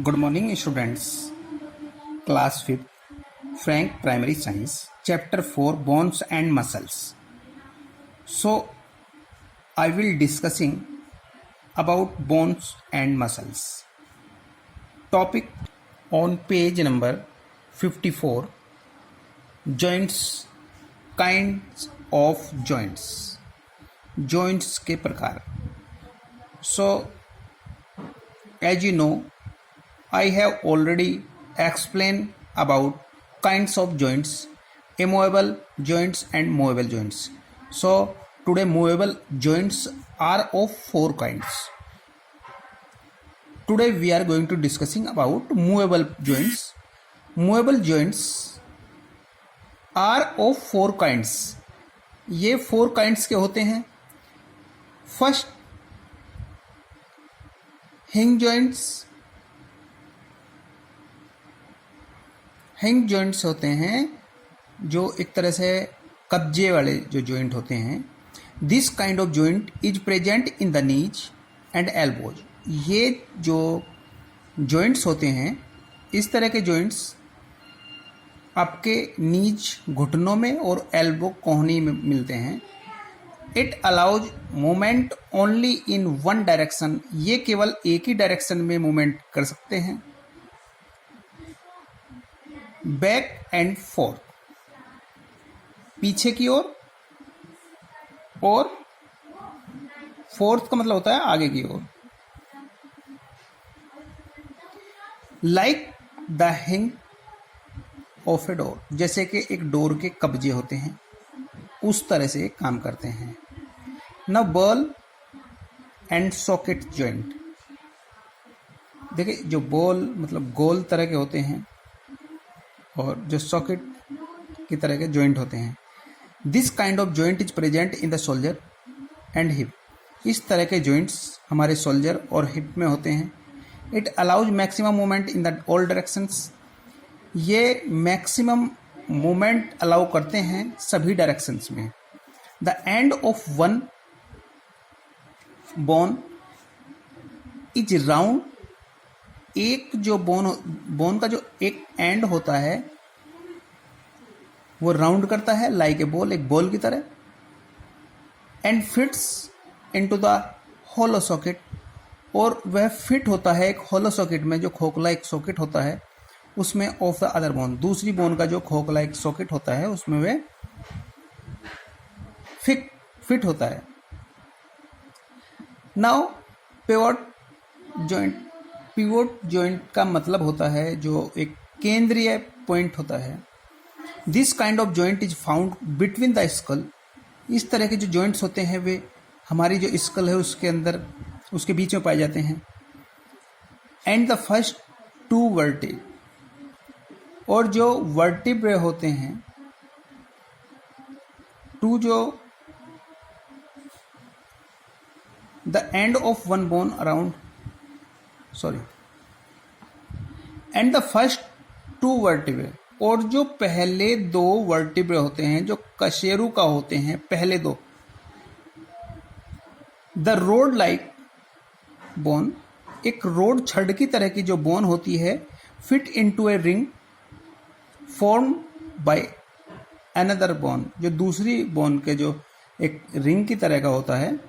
Good morning, students. Class 5th, Frank Primary Science, Chapter 4, Bones and Muscles. So, I will discussing about bones and muscles. Topic on page number 54, joints, kinds of joints. Joints के प्रकार. So, as you know, I have already explained about kinds of joints, immovable joints and movable joints. So today movable joints are of four kinds. Today we are going to discussing about movable joints. Movable joints are of four kinds. ये four kinds के होते हैं. First, hinge joints. हिंग joints होते हैं जो एक तरह से कब्जे वाले जो जॉइंट होते हैं. This kind of joint is present in the knees and elbows. ये जो जॉइंट्स होते हैं, इस तरह के जॉइंट्स आपके नीज घुटनों में और एल्बो कोहनी में मिलते हैं. It allows movement only in one direction. ये केवल एक ही डायरेक्शन में मूवमेंट कर सकते हैं. बैक एंड फोर्थ, पीछे की ओर, और फोर्थ का मतलब होता है आगे की ओर. लाइक द हिंग ऑफ ए डोर, जैसे कि एक डोर के कब्जे होते हैं, उस तरह से काम करते हैं. न बॉल एंड सॉकेट जॉइंट. देखिए, जो बॉल मतलब गोल तरह के होते हैं और जो सॉकेट की तरह के जॉइंट होते हैं. This kind of joint is present in the shoulder and hip. इस तरह के जॉइंट्स हमारे शोल्डर और हिप में होते हैं. It allows maximum movement in the all directions. ये मैक्सिमम मूवमेंट अलाउ करते हैं सभी डायरेक्शंस में. The end of one bone is round. एक जो बोन का जो एक एंड होता है वो राउंड करता है लाइक ए बॉल, एक बॉल की तरह. And fits into the hollow socket. और वह फिट होता है एक होलो सॉकेट में, जो खोखला एक सॉकेट होता है उसमें. ऑफ द अदर बोन, दूसरी बोन का जो खोखला एक सॉकेट होता है उसमें वह फिट होता है. Now pivot joint. Pivot joint का मतलब होता है जो एक केंद्रीय पॉइंट होता है. This kind of joint is found between the skull. इस तरह के जो जॉइंट्स होते हैं वे हमारी जो स्कल है उसके अंदर, उसके बीच में पाए जाते हैं. And the first two vertebrae. और जो वर्टिब्रे होते हैं, टू जो the end of one bone around and the first two vertebrae. और जो पहले दो वर्टिब्रे होते हैं जो कशेरु का होते हैं, पहले दो. The road like bone. एक रोड छड़ की तरह की जो बोन होती है, fit into a ring form by another bone. जो दूसरी बोन के जो एक रिंग की तरह का होता है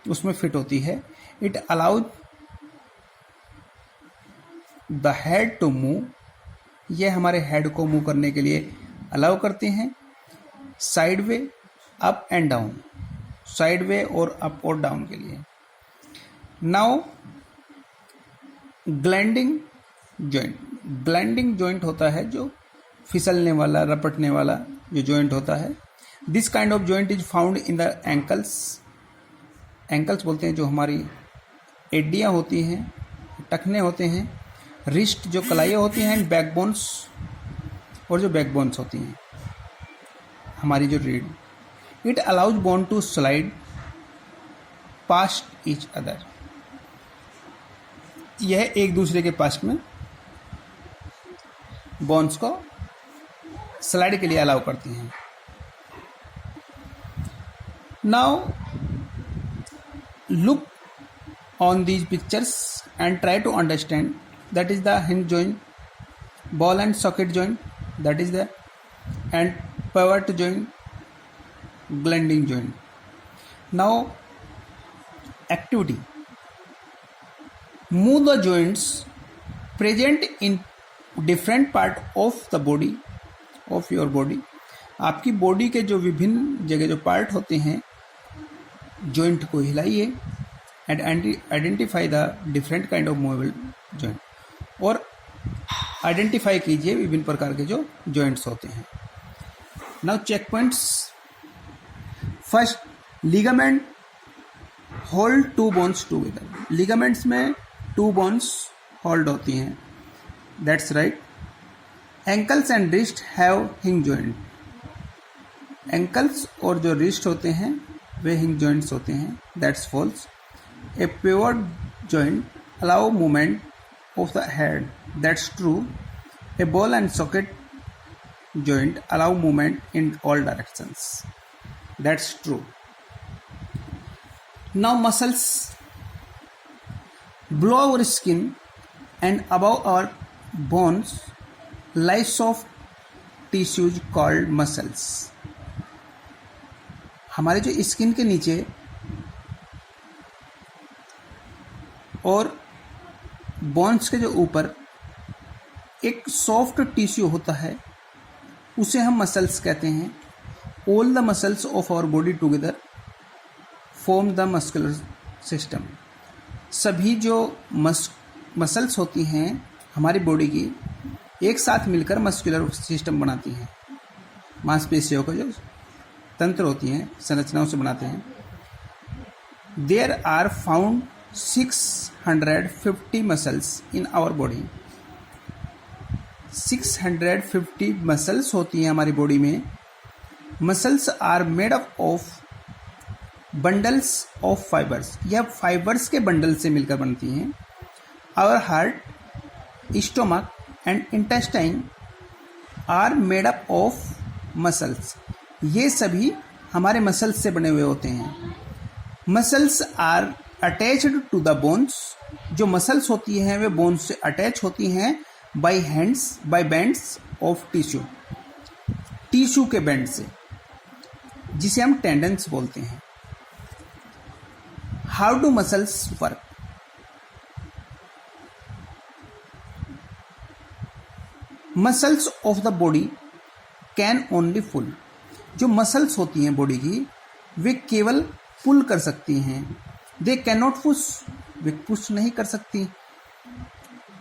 उसमें फिट होती है. It allows the head to move. ये हमारे हेड को मूव करने के लिए अलाउ करते हैं. Side way, up and down. Side way और अप और डाउन के लिए. Now gliding joint. Gliding joint होता है जो फिसलने वाला, रपटने वाला जो जॉइंट होता है. This kind of joint is found in the ankles. Ankles बोलते हैं जो हमारी एडियाँ होती हैं, टखने होते हैं. रिस्ट जो कलाइयाँ होती हैं. एंड बैकबोन्स, और जो बैकबोन्स होती हैं हमारी जो रीढ़. It allows bone to slide past each other. यह एक दूसरे के पास में बोन्स को स्लाइड के लिए अलाउ करती हैं. Now look on these pictures and try to understand that is the hinge joint, ball and socket joint, that is the, and pivot joint, gliding joint. Now activity: move the joints present in different part of the body of your body. आपकी body के जो विभिन्न जगह जो part होते हैं, joint को हिलाइए and identify the different kind of movable joint, और आइडेंटिफाई कीजिए विभिन्न प्रकार के जो जॉइंट्स होते हैं. Now check points. First, ligament hold two bones together. Ligaments में टू बोन्स होल्ड होती हैं, that's right. Ankles and wrist have hinge joint. Ankles और जो रिस्ट होते हैं वे हिंज जॉइंट्स होते हैं, that's false. A pivot joint allow movement of the head, that's true. A ball and socket joint allow movement in all directions, that's true. Now muscles. Below our skin and above our bones lie soft tissues called muscles. हमारे जो skin के नीचे और bones के जो ऊपर एक soft tissue होता है, उसे हम मसल्स कहते हैं. All the muscles of our body together form the muscular system. सभी जो मसल्स होती हैं हमारी बॉडी की, एक साथ मिलकर मस्कुलर सिस्टम बनाती हैं. मांसपेशियों का जो तंत्र होती हैं, संरचनाओं से बनाते हैं. There are found 650 muscles in our body. 650 muscles होती हैं हमारी बॉडी में. Muscles are made up of bundles of fibres. यह फाइबर्स के बंडल से मिलकर बनती हैं. Our heart, stomach and intestine are made up of muscles. ये सभी हमारे मसल्स से बने हुए होते हैं. Muscles are attached to the bones. जो मसल्स होती हैं वे बोन्स से अटैच होती हैं by hands, by bands of tissue. Tissue के बैंड से, जिसे हम टेंडन्स बोलते हैं. How do muscles work? Muscles of the body can only pull. जो मसल्स होती हैं बॉडी की, वे केवल पुल कर सकती हैं. They can not push. Way push नहीं कर सकती.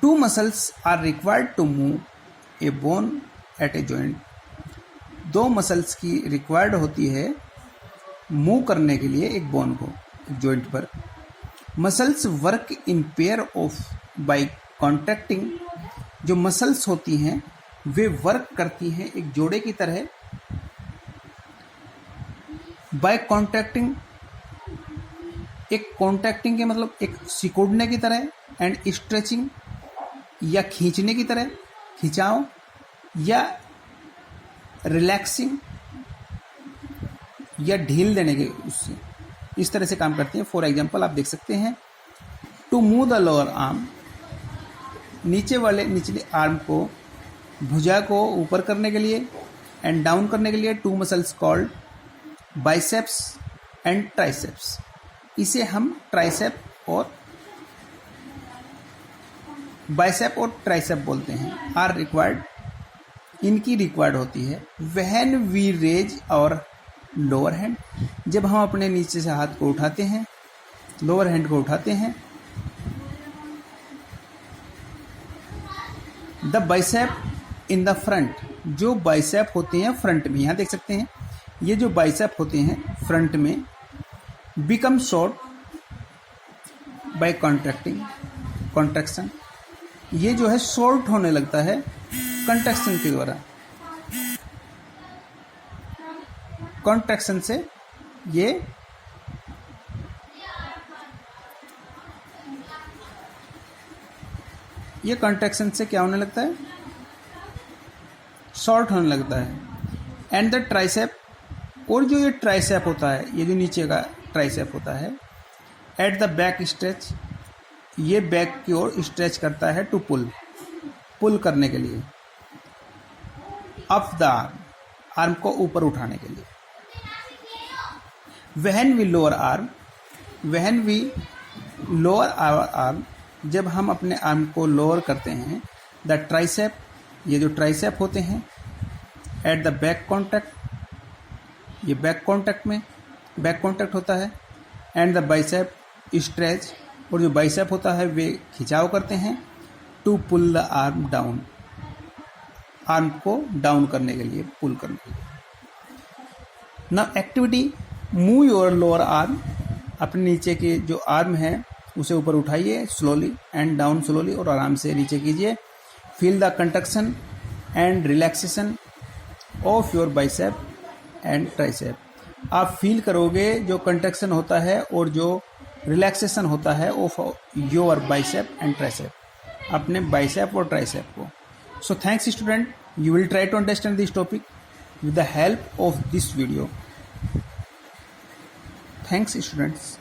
Two muscles are required to move a bone at a joint. दो मसल्स की रिक्वायर्ड होती है मूव करने के लिए एक बोन को जॉइंट पर. Muscles work in pair of by contracting. जो मसल्स होती हैं वे वर्क करती हैं एक जोड़े की तरह. बाय कॉन्ट्रैक्टिंग, एक कॉन्ट्रैक्टिंग के मतलब एक सिकोड़ने की तरह, एंड स्ट्रेचिंग या खींचने की तरह, खिंचाव, या रिलैक्सिंग या ढील देने के, उससे इस तरह से काम करती हैं. फॉर एग्जांपल आप देख सकते हैं, to move the lower arm. निचले आर्म को, भुजा को ऊपर करने के लिए एंड डाउन करने के लिए, two muscles called biceps and triceps. इसे हम ट्राइसेप और ट्राइसेप बोलते हैं. आर रिक्वायर्ड, इनकी रिक्वायर्ड होती है. व्हेन वी रेज और लोअर हैंड, जब हम अपने नीचे से हाथ को उठाते हैं, लोअर हैंड को उठाते हैं. The bicep in the front, जो बाइसेप होते हैं फ्रंट में, यहाँ देख सकते हैं ये जो बाइसेप होते हैं फ्रंट में, बिकम शॉर्ट बाय कॉन्ट्रैक्शन. ये जो है शॉर्ट होने लगता है कंट्रैक्शन के द्वारा. कॉन्ट्रैक्शन से ये कॉन्ट्रैक्शन से क्या होने लगता है? शॉर्ट होने लगता है. एंड द ट्राइसेप, और जो ये ट्राइसेप होता है, ये जो नीचे का ट्राइसेप होता है, एट द बैक स्ट्रेच ये बैक की ओर स्ट्रेच करता है टू पुल करने के लिए। अप द आर्म को ऊपर उठाने के लिए। When we lower our arm, जब हम अपने आर्म को लोअर करते हैं, द ट्राइसेप, ये जो ट्राइसेप होते हैं, एट द बैक कॉन्टैक्ट, ये बैक कॉन्टैक्ट होता है, एंड द बाइसेप स्ट्रेच, और जो बाइसेप होता है वे खिंचाव करते हैं, to pull the arm down, arm को डाउन करने के लिए, पुल करने के लिए। Now activity, move your lower arm, अपने नीचे के जो आर्म है उसे ऊपर उठाइए स्लोली एंड डाउन स्लोली, और आराम से नीचे कीजिए। Feel the construction and relaxation of your bicep and tricep, आप फील करोगे जो कंट्रक्शन होता है और जो रिलैक्सेशन होता है of your bicep and tricep, अपने बाइसेप और ट्राइसेप को। So thanks student, you will try to understand this topic with the help of this video. Thanks students.